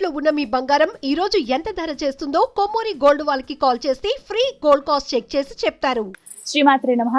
తాకట్టులో ఉన్న మీ బంగారం ఈ రోజు ఎంత ధర చేస్తుందో కొమ్మూరి గోల్డ్ వాళ్ళకి కాల్ చేస్తే ఫ్రీ గోల్డ్ కాస్ట్ చెక్ చేసి చెప్తారు. శ్రీమాత్రే నమః.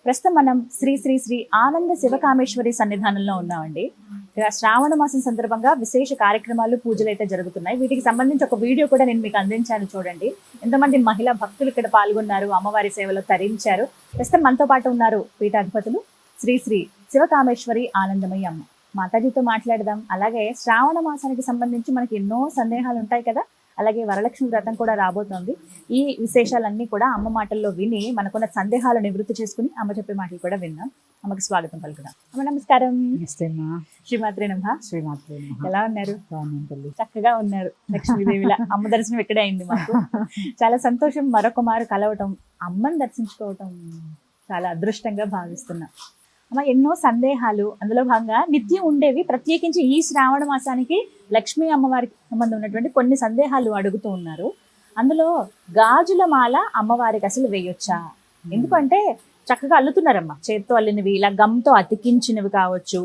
ప్రస్తుతం మనం శ్రీ శ్రీ శ్రీ ఆనంద శివకామేశ్వరి సన్నిధానంలో ఉన్నామండి. ఇక్కడ శ్రావణ మాసం సందర్భంగా విశేష కార్యక్రమాలు, పూజలు అయితే జరుగుతున్నాయి. వీటికి సంబంధించి ఒక వీడియో కూడా నేను మీకు అందించాను, చూడండి. ఎంతమంది మహిళా భక్తులు ఇక్కడ పాల్గొన్నారు, అమ్మవారి సేవలో తరించారు. ప్రస్తుతం మనతో పాటు ఉన్నారు పీఠాధిపతులు శ్రీ శ్రీ శివకామేశ్వరి ఆనందమయ్య అమ్మ. మాతాజీతో మాట్లాడదాం. అలాగే శ్రావణ మాసానికి సంబంధించి మనకి ఎన్నో సందేహాలు ఉంటాయి కదా, అలాగే వరలక్ష్మి వ్రతం కూడా రాబోతోంది. ఈ విశేషాలన్నీ కూడా అమ్మ మాటల్లో విని మనకున్న సందేహాలు నివృత్తి చేసుకుని అమ్మ చెప్పే మాటలు కూడా విన్నాం. అమ్మకి స్వాగతం పలుకుదాం. అమ్మ నమస్కారం. శ్రీమాత్రే నమః. శ్రీమాత్రే నమః. ఎలా ఉన్నారు? బాగుంది. చక్కగా ఉన్నారు. లక్ష్మీదేవిలా అమ్మ దర్శనం ఇక్కడే అయింది మాకు. చాలా సంతోషం. మరొక మారు కలవటం, అమ్మని దర్శించుకోవటం చాలా అదృష్టంగా భావిస్తున్నా. అమ్మ, ఎన్నో సందేహాలు, అందులో భాగంగా నిత్యం ఉండేవి, ప్రత్యేకించి ఈ శ్రావణ మాసానికి లక్ష్మీ అమ్మవారికి సంబంధం ఉన్నటువంటి కొన్ని సందేహాలు అడుగుతూ ఉన్నారు. అందులో గాజుల మాల అమ్మవారికి అసలు వేయొచ్చా? ఎందుకంటే చక్కగా అల్లుతున్నారమ్మ, చేత్తో అల్లినవి, ఇలా గమ్తో అతికించినవి కావచ్చు,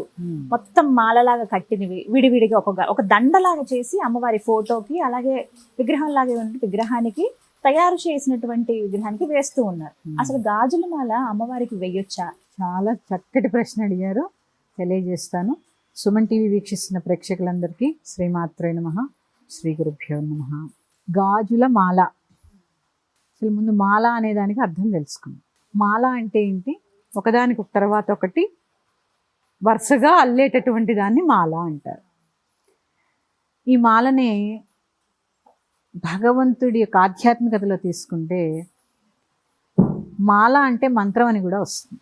మొత్తం మాలలాగా కట్టినవి, విడివిడిగా ఒక దండలాగా చేసి అమ్మవారి ఫోటోకి, అలాగే విగ్రహం లాగే ఉన్న విగ్రహానికి, తయారు చేసినటువంటి విగ్రహానికి వేస్తూ ఉన్నారు. అసలు గాజుల మాల అమ్మవారికి వేయొచ్చా? చాలా చక్కటి ప్రశ్న అడిగారు, తెలియజేస్తాను. సుమన్ టీవీ వీక్షిస్తున్న ప్రేక్షకులందరికీ శ్రీమాత్రే నమః, శ్రీ గురుభ్యో నమః. గాజుల మాల, అసలు ముందు మాల అనే దానికి అర్థం తెలుసుకుందాం. మాల అంటే ఏంటి? ఒకదానికి తర్వాత ఒకటి వరుసగా అల్లేటటువంటి దాన్ని మాల అంటారు. ఈ మాలనే భగవంతుడి యొక్క ఆధ్యాత్మికతలో తీసుకుంటే మాల అంటే మంత్రం అని కూడా వస్తుంది.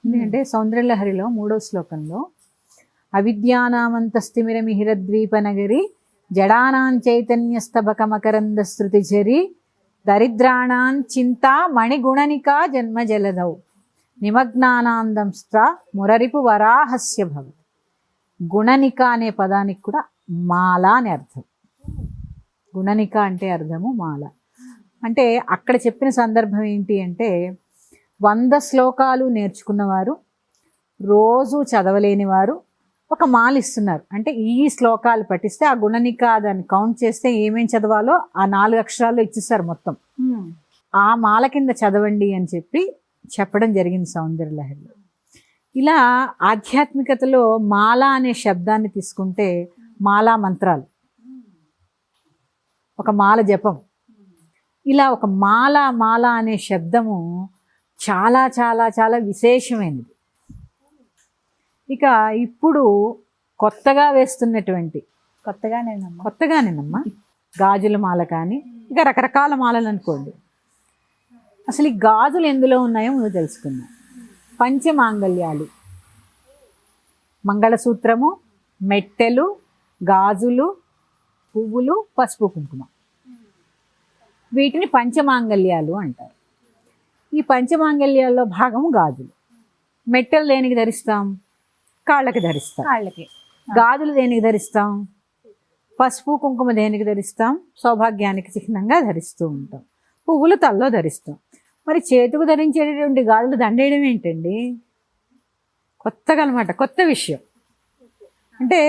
ఎందుకంటే సౌందర్యలహరిలో 3వ శ్లోకంలో అవిద్యానామంతస్తిమిరమిహిరద్వీపనగరి జడానాం చైతన్యస్తబక మకరంద శృతిచరి దరిద్రాణాం చింతా మణిగుణనికా జన్మ జలదౌ నిమగ్నానాందంస్త్ర మురరిపు వరాహస్య భవతి. గుణనిక అనే పదానికి కూడా మాల అని అర్థం. గుణనిక అంటే అర్థము మాల. అంటే అక్కడ చెప్పిన సందర్భం ఏంటి అంటే, 100 శ్లోకాలు నేర్చుకున్నవారు, రోజు చదవలేని వారు ఒక మాల ఇస్తున్నారు. అంటే ఈ శ్లోకాలు పఠిస్తే ఆ గుణనిక దాన్ని కౌంట్ చేస్తే ఏమేం చదవాలో ఆ 4 అక్షరాలు ఇచ్చిస్తారు మొత్తం. ఆ మాల కింద చదవండి అని చెప్పడం జరిగింది సౌందర్యలహరిలో. ఇలా ఆధ్యాత్మికతలో మాల అనే శబ్దాన్ని తీసుకుంటే మాలా మంత్రాలు, ఒక మాల జపం, ఇలా ఒక మాల అనే శబ్దము చాలా చాలా చాలా విశేషమైనది. ఇక ఇప్పుడు కొత్తగా వేస్తున్నటువంటి కొత్తగానేనమ్మా గాజుల మాల కానీ, ఇక రకరకాల మాలలు అనుకోండి. అసలు ఈ గాజులు ఎందులో ఉన్నాయో ముందు తెలుసుకుందాం. పంచమాంగళ్యాలు, మంగళసూత్రము, మెట్టెలు, గాజులు, పువ్వులు, పసుపు కుంకుమ, వీటిని పంచమాంగళ్యాలు అంటారు. ఈ పంచమాంగళ్యాల్లో భాగము గాజులు. మెట్టెలు దేనికి ధరిస్తాం? కాళ్ళకి ధరిస్తాం. గాజులు దేనికి ధరిస్తాం? పసుపు కుంకుమ దేనికి ధరిస్తాం? సౌభాగ్యానికి చిహ్నంగా ధరిస్తూ ఉంటాం. పువ్వులు తల్లో ధరిస్తాం. మరి చేతుకు ధరించేటటువంటి గాజులు దండేయడం ఏంటండి? కొత్తగా అనమాట, కొత్త విషయం. అంటే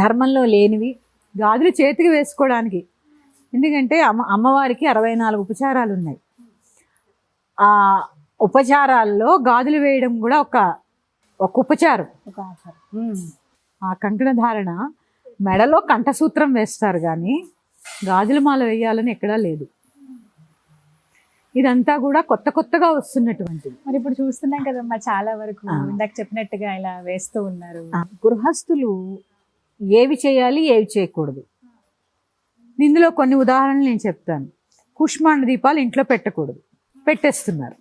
ధర్మంలో లేనివి గాజులు చేతికి వేసుకోవడానికి. ఎందుకంటే అమ్మవారికి 64 ఉపచారాలు ఉన్నాయి. ఆ ఉపచారాల్లో గాజులు వేయడం కూడా ఒక ఉపచారం. ఆ కంకణ ధారణ, మెడలో కంఠసూత్రం వేస్తారు, కానీ గాజుల మాల వేయాలని ఎక్కడా లేదు. ఇదంతా కూడా కొత్తగా వస్తున్నటువంటిది. మరి ఇప్పుడు చూస్తున్నాం కదమ్మా, చాలా వరకు ఇందాక చెప్పినట్టుగా ఇలా వేస్తూ ఉన్నారు. గృహస్థులు ఏవి చేయాలి, ఏవి చేయకూడదు, ఇందులో కొన్ని ఉదాహరణలు నేను చెప్తాను. కుష్మాండ దీపాలు ఇంట్లో పెట్టకూడదు, పెట్టేస్తున్నారు.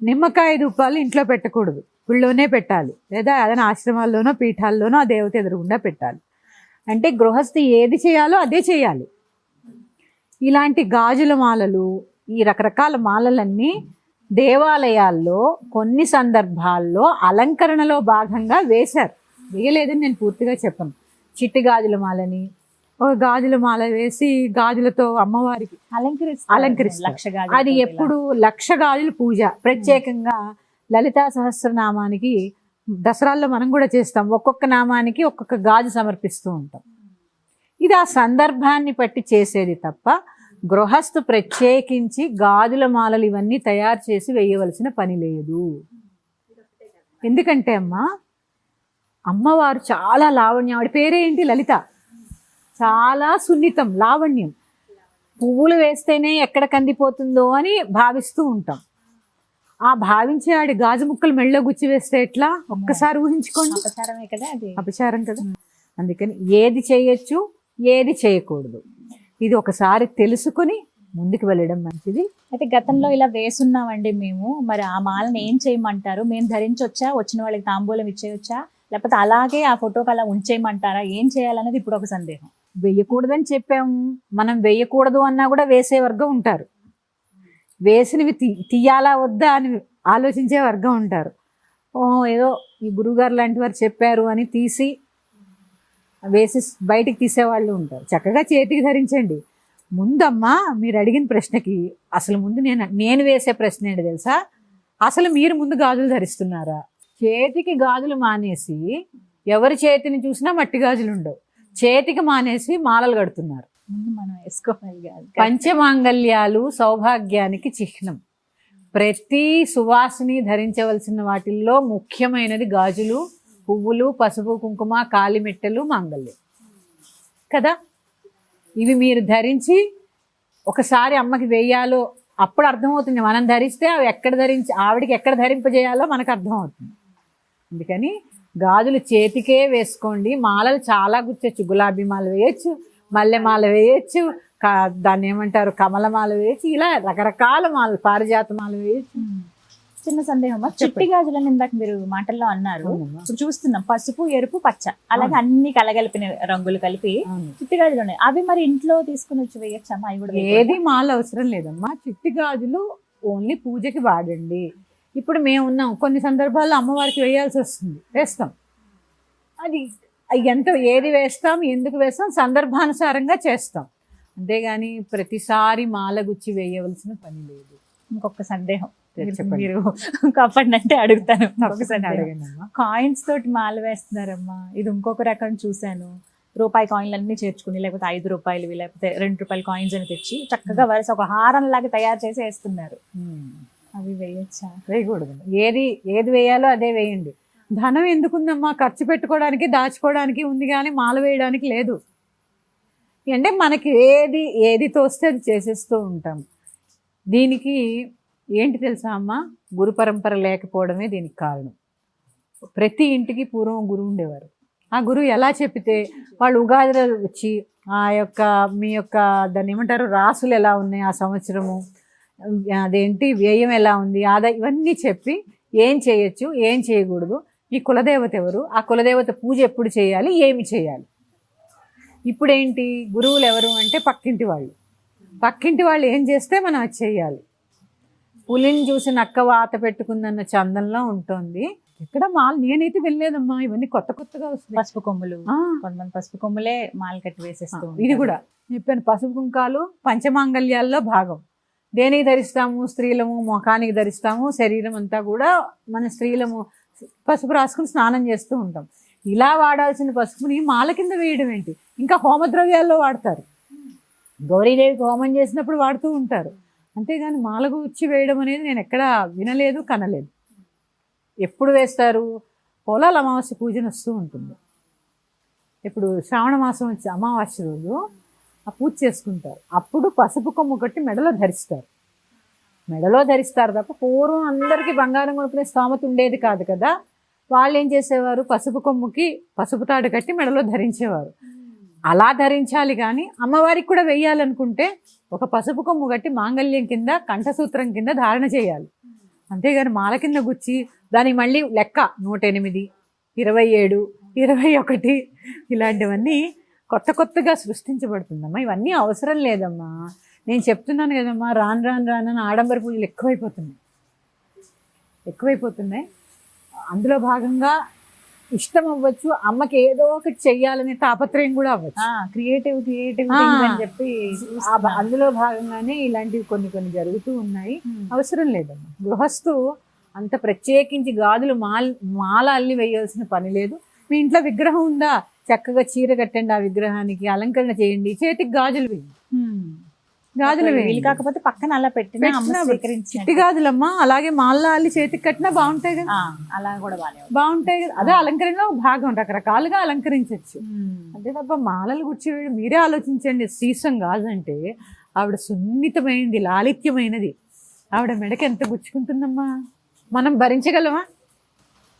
నిమ్మకాయ ధూపాలు ఇంట్లో పెట్టకూడదు, గుళ్ళోనే పెట్టాలి, లేదా ఏదైనా ఆశ్రమాల్లోనో పీఠాల్లోనో ఆ దేవత ఎదురుగుండా పెట్టాలి. అంటే గృహస్థి ఏది చేయాలో అదే చేయాలి. ఇలాంటి గాజుల మాలలు, ఈ రకరకాల మాలలన్నీ దేవాలయాల్లో కొన్ని సందర్భాల్లో అలంకరణలో భాగంగా వేశారు. వేయలేదని నేను పూర్తిగా చెప్పను. చిట్టి గాజుల మాలని, ఒక గాజుల మాల వేసి గాజులతో అమ్మవారికి అలంకరిస్తారు. అది ఎప్పుడు 1,00,000 గాజుల పూజ. ప్రత్యేకంగా లలితా సహస్రనామానికి దసరాల్లో మనం కూడా చేస్తాం, ఒక్కొక్క నామానికి ఒక్కొక్క గాజు సమర్పిస్తూ ఉంటాం. ఇది ఆ సందర్భాన్ని బట్టి చేసేది తప్ప గృహస్థు ప్రత్యేకించి గాజుల మాలలు ఇవన్నీ తయారు చేసి వేయవలసిన పని లేదు. ఎందుకంటే అమ్మవారు చాలా లావణ్యం, ఆవిడ పేరేంటి లలిత, చాలా సున్నితం, లావణ్యం. పువ్వులు వేస్తేనే ఎక్కడ కందిపోతుందో అని భావిస్తూ ఉంటాం. ఆ భావించే ఆడి గాజు ముక్కలు మెళ్ళో గుచ్చి వేస్తే ఎట్లా, ఒక్కసారి ఊహించుకోండి. అపచారమే కదా అది, అపచారం కదా. అందుకని ఏది చేయొచ్చు ఏది చేయకూడదు ఇది ఒకసారి తెలుసుకుని ముందుకు వెళ్ళడం మంచిది. అయితే గతంలో ఇలా వేసున్నామండి మేము, మరి ఆ మాలను ఏం చేయమంటారు? మేము ధరించొచ్చా, వచ్చిన వాళ్ళకి తాంబూలం ఇచ్చేయొచ్చా, లేకపోతే అలాగే ఆ ఫోటోకి అలా ఉంచేయమంటారా? ఏం చేయాలనేది ఇప్పుడు ఒక సందేహం. వేయకూడదని చెప్పాము, మనం వేయకూడదు అన్నా కూడా వేసే వర్గం ఉంటారు, వేసినవి తీయాలా వద్దా అని ఆలోచించే వర్గం ఉంటారు. ఏదో ఈ గురువుగారు లాంటి వారు చెప్పారు అని తీసి వేసి బయటికి తీసేవాళ్ళు ఉంటారు. చక్కగా చేతికి ధరించండి. ముందమ్మా మీరు అడిగిన ప్రశ్నకి అసలు ముందు నేను వేసే ప్రశ్న ఏంటి తెలుసా, అసలు మీరు ముందు గాజులు ధరిస్తున్నారా? చేతికి గాజులు మానేసి ఎవరి చేతిని చూసినా మట్టి గాజులు ఉండవు, చేతికి మానేసి మాలలు కడుతున్నారు. ముందు మనం వేసుకోవాలి కాదు. పంచమాంగల్యాలు సౌభాగ్యానికి చిహ్నం. ప్రతి సువాసిని ధరించవలసిన వాటిల్లో ముఖ్యమైనది గాజులు, పువ్వులు, పసుపు, కుంకుమ, కాలిమెట్టెలు, మాంగల్యం కదా. ఇవి మీరు ధరించి ఒకసారి అమ్మకి వేయాలో అప్పుడు అర్థమవుతుంది. మనం ధరిస్తే అవి ఆవిడికి ఎక్కడ ధరింపజేయాలో మనకు అర్థమవుతుంది. అందుకని గాజులు చేతికే వేసుకోండి. మాలలు చాలా గుచ్చచ్చు, గులాబీ మాల వేయచ్చు, మల్లెమాల వేయచ్చు, దాన్ని ఏమంటారు కమలమాల వేయచ్చు, ఇలా రకరకాల మాలలు, పారిజాత మాల వేయచ్చు. చిన్న సందేహం, చిట్టి గాజులని ఇందాక మీరు మాటల్లో అన్నారు. ఇప్పుడు చూస్తున్నాం పసుపు, ఎరుపు, పచ్చ, అలాగే అన్ని కలగలిపిన రంగులు కలిపి చిట్టి గాజులు ఉన్నాయి. అవి మరి ఇంట్లో తీసుకుని వచ్చి వేయచ్చమ్మా? అవి కూడా ఏది మాల అవసరం లేదమ్మా. చిట్టి గాజులు ఓన్లీ పూజకి వాడండి. ఇప్పుడు మేము ఉన్నాం, కొన్ని సందర్భాల్లో అమ్మవారికి వేయాల్సి వస్తుంది, వేస్తాం. అది ఏది వేస్తాం, ఎందుకు వేస్తాం, సందర్భానుసారంగా చేస్తాం. అంతేగాని ప్రతిసారి మాల గుచ్చి వేయవలసిన పని లేదు. ఇంకొక సందేహం మీరు కాపాడిన అంటే అడుగుతాను. కాయిన్స్ తోటి మాల వేస్తున్నారమ్మా, ఇది ఇంకొక రకం చూశాను. రూపాయి కాయిన్లు అన్ని చేర్చుకుని, లేకపోతే 5 రూపాయలవి, లేకపోతే 2 రూపాయల కాయిన్స్ అని తెచ్చి చక్కగా వరుస ఒక హారం లాగా తయారు చేసి వేస్తున్నారు. అవి వేయచ్చా? వేయకూడదు. ఏది వేయాలో అదే వేయండి. ధనం ఎందుకుందమ్మా? ఖర్చు పెట్టుకోవడానికి, దాచుకోవడానికి ఉంది, కానీ మాల వేయడానికి లేదు. అంటే మనకి ఏది తోస్తే అది చేసేస్తూ ఉంటాం. దీనికి ఏంటి తెలుసా అమ్మ, గురు పరంపర లేకపోవడమే దీనికి కారణం. ప్రతి ఇంటికి పూర్వం గురువు ఉండేవారు. ఆ గురువు ఎలా చెప్పితే వాళ్ళు ఉగాదిలో వచ్చి మీ యొక్క దాన్ని ఏమంటారు, రాసులు ఎలా ఉన్నాయి ఆ సంవత్సరము, అదేంటి వ్యయం ఎలా ఉంది, ఆదాయం, ఇవన్నీ చెప్పి ఏం చేయొచ్చు ఏం చేయకూడదు, ఈ కులదేవత ఎవరు, ఆ కులదేవత పూజ ఎప్పుడు చేయాలి, ఏమి చేయాలి. ఇప్పుడేంటి, గురువులు ఎవరు అంటే పక్కింటి వాళ్ళు ఏం చేస్తే మనం అది చేయాలి. పులిని చూసి నక్క వాత పెట్టుకుందన్న చందంలో ఉంటుంది. ఇక్కడ మాల నేనైతే వెళ్ళలేదమ్మా, ఇవన్నీ కొత్తగా వస్తుంది. పసుపు కొమ్ములు, కొంతమంది పసుపు కొమ్ములే మాల కట్టి వేసేస్తూ. ఇది కూడా చెప్పాను, పసుపు కుంకాలు పంచమాంగల్యాల్లో భాగం. దేనికి ధరిస్తాము? స్త్రీలము ముఖానికి ధరిస్తాము, శరీరం అంతా కూడా మన స్త్రీలము పసుపు రాసుకుని స్నానం చేస్తూ ఉంటాం. ఇలా వాడాల్సిన పసుపుని మాల కింద వేయడం ఏంటి? ఇంకా హోమద్రవ్యాల్లో వాడతారు, గౌరీదేవికి హోమం చేసినప్పుడు వాడుతూ ఉంటారు. అంతేగాని మాలకు వచ్చి వేయడం అనేది నేను ఎక్కడా వినలేదు, కనలేదు. ఎప్పుడు వేస్తారు? పొలాల అమావాస్య పూజన వస్తూ ఉంటుంది. ఇప్పుడు శ్రావణ మాసం వచ్చి అమావాస్య రోజు ఆ పూజ చేసుకుంటారు. అప్పుడు పసుపు కొమ్ము కట్టి మెడలో ధరిస్తారు తప్ప పూర్వం అందరికీ బంగారం కొనుక్కునే స్తోమత ఉండేది కాదు కదా. వాళ్ళు ఏం చేసేవారు, పసుపు కొమ్ముకి పసుపు తాడు కట్టి మెడలో ధరించేవారు. అలా ధరించాలి, కానీ అమ్మవారికి కూడా వెయ్యాలనుకుంటే ఒక పసుపు కొమ్ము కట్టి మాంగళ్యం కింద, కంఠసూత్రం కింద ధారణ చేయాలి. అంతేగాని మాల కింద గుచ్చి దానికి మళ్ళీ లెక్క 108, 27, 21 ఇలాంటివన్నీ కొత్తగా సృష్టించబడుతుందమ్మా. ఇవన్నీ అవసరం లేదమ్మా. నేను చెప్తున్నాను కదమ్మా, రాను ఆడంబర పూజలు ఎక్కువైపోతున్నాయి. అందులో భాగంగా ఇష్టం అవ్వచ్చు, అమ్మకి ఏదో ఒకటి చెయ్యాలనే తాపత్రయం కూడా అవ్వచ్చు. క్రియేటివ్ అని చెప్పి అందులో భాగంగానే ఇలాంటివి కొన్ని జరుగుతూ ఉన్నాయి. అవసరం లేదమ్మా. గృహస్థు అంత ప్రత్యేకించి గాజులు మాల అల్లి వేయాల్సిన పని లేదు. మీ ఇంట్లో విగ్రహం ఉందా, చక్కగా చీర కట్టండి, ఆ విగ్రహానికి అలంకరణ చేయండి, చేతికి గాజులు వేయండి. గాజులు వీలు వేయండి. కాకపోతే పక్కన అలా పెట్టిన అమ్మ స్వీకరించి చిట్టి గాజులమ్మా, అలాగే మాల అల్లి చేతికి కట్టినా బాగుంటాయి కదా. అలా కూడా బాగుంటాయి కదా. అదే అలంకరణలో ఒక భాగం, రకరకాలుగా అలంకరించవచ్చు. అంతే తప్ప మాలలు గుచ్చేవాడు మీరే ఆలోచించండి. శ్రీసం గాజు అంటే ఆవిడ సున్నితమైనది, లాలిత్యమైనది. ఆవిడ మెడకి ఎంత గుచ్చుకుంటుందమ్మా, మనం భరించగలమా?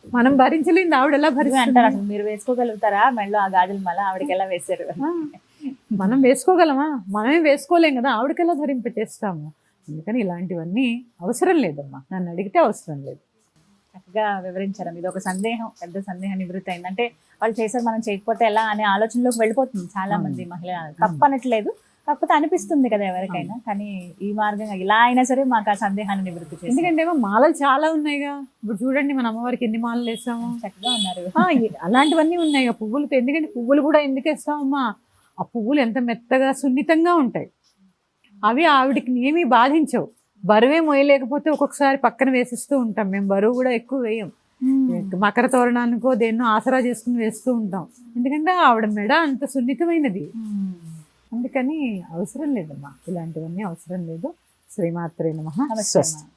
మనం భరించలేదు, ఆవిడ ఎలా అంటారు. భరిస్తారు? అసలు మీరు వేసుకోగలుగుతారా మెడలో ఆ గాజులు? మళ్ళీ ఆవిడకి ఎలా వేశారు? మనం వేసుకోగలమా? మనమే వేసుకోలేం కదా, ఆవిడకి ఎలా ధరింపెట్టేస్తాము? అందుకని ఇలాంటివన్నీ అవసరం లేదమ్మా, నన్ను అడిగితే అవసరం లేదు. చక్కగా వివరించారు. ఇది ఒక సందేహం, పెద్ద సందేహం నివృత్తి అయింది. అంటే వాళ్ళు చేశారు, మనం చేయకపోతే ఎలా అనే ఆలోచనలోకి వెళ్ళిపోతుంది చాలా మంది మహిళలు. తప్పనట్లేదు, కాకపోతే అనిపిస్తుంది కదా ఎవరికైనా. కానీ ఈ మార్గంగా ఇలా అయినా సరే మాకు ఆ సందేహాన్ని నివృత్తి చేసి, ఎందుకంటే ఏమో మాలలు చాలా ఉన్నాయిగా. ఇప్పుడు చూడండి మన అమ్మవారికి ఎన్ని మాలలు వేస్తాము, చక్కగా ఉన్నారు. అలాంటివన్నీ ఉన్నాయి. పువ్వులతో, ఎందుకంటే పువ్వులు కూడా ఎందుకు వేస్తామమ్మా, ఆ పువ్వులు ఎంత మెత్తగా సున్నితంగా ఉంటాయి. అవి ఆవిడకి ఏమీ బాధించవు. బరువే మోయలేకపోతే ఒక్కొక్కసారి పక్కన వేసిస్తూ ఉంటాం. మేము బరువు కూడా ఎక్కువ వేయం. మకర తోరణానికో దేన్నో ఆసరా చేసుకుని వేస్తూ ఉంటాం. ఎందుకంటే ఆవిడ మెడ అంత సున్నితమైనది. అందుకని అవసరం లేదమ్మా, ఇలాంటివన్నీ అవసరం లేదు. శ్రీమాత్రే నమః. నమస్తే స్వస్తి. అమ్మా.